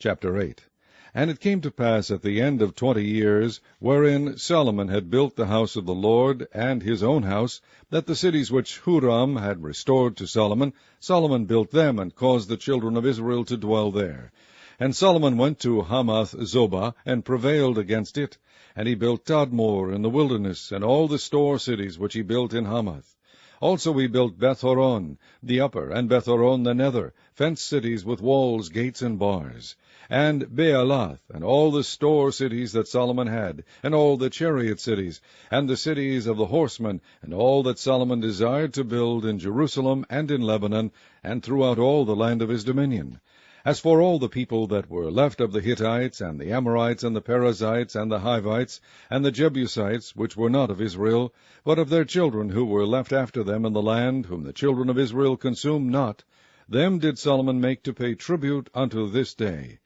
Chapter 8. And it came to pass at the end of 20 years, wherein Solomon had built the house of the Lord, and his own house, that the cities which Huram had restored to Solomon, Solomon built them, and caused the children of Israel to dwell there. And Solomon went to Hamathzobah, and prevailed against it. And he built Tadmor in the wilderness, and all the store cities which he built in Hamath. Also he built Bethhoron the upper, and Bethhoron the nether, fenced cities with walls, gates, and bars. And Baalath, and all the store cities that Solomon had, and all the chariot cities, and the cities of the horsemen, and all that Solomon desired to build in Jerusalem and in Lebanon, and throughout all the land of his dominion. As for all the people that were left of the Hittites, and the Amorites, and the Perizzites, and the Hivites, and the Jebusites, which were not of Israel, but of their children who were left after them in the land, whom the children of Israel consumed not, them did Solomon make to pay tribute unto this day.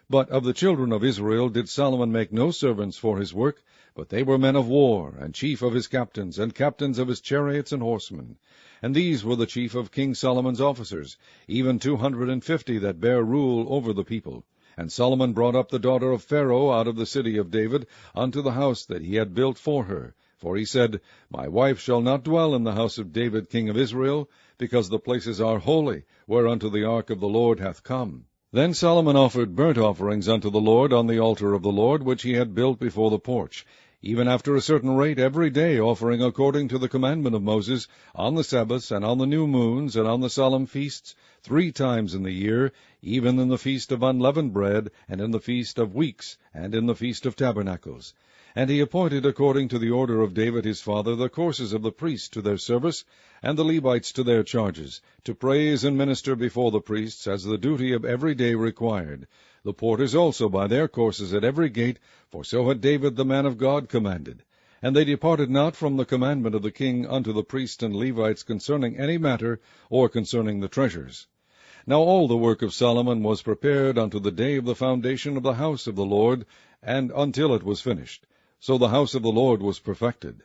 But of the children of Israel did Solomon make no servants for his work, but they were men of war, and chief of his captains, and captains of his chariots and horsemen. And these were the chief of King Solomon's officers, even 250 that bare rule over the people. And Solomon brought up the daughter of Pharaoh out of the city of David unto the house that he had built for her. For he said, My wife shall not dwell in the house of David king of Israel, because the places are holy, whereunto the ark of the Lord hath come. Then Solomon offered burnt offerings unto the Lord on the altar of the Lord, which he had built before the porch, even after a certain rate every day, offering according to the commandment of Moses, on the Sabbaths, and on the new moons, and on the solemn feasts, 3 times in the year, even in the feast of unleavened bread, and in the feast of weeks, and in the feast of tabernacles. And he appointed according to the order of David his father the courses of the priests to their service, and the Levites to their charges, to praise and minister before the priests, as the duty of every day required. The porters also by their courses at every gate, for so had David the man of God commanded. And they departed not from the commandment of the king unto the priests and Levites concerning any matter, or concerning the treasures. Now all the work of Solomon was prepared unto the day of the foundation of the house of the Lord, and until it was finished. So the house of the Lord was perfected.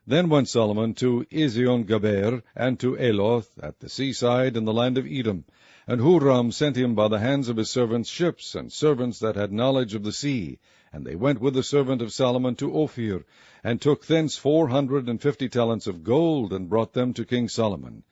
Then went Solomon to Ezion-Geber, and to Eloth, at the seaside in the land of Edom. And Huram sent him by the hands of his servants ships, and servants that had knowledge of the sea. And they went with the servant of Solomon to Ophir, and took thence 450 talents of gold, and brought them to King Solomon.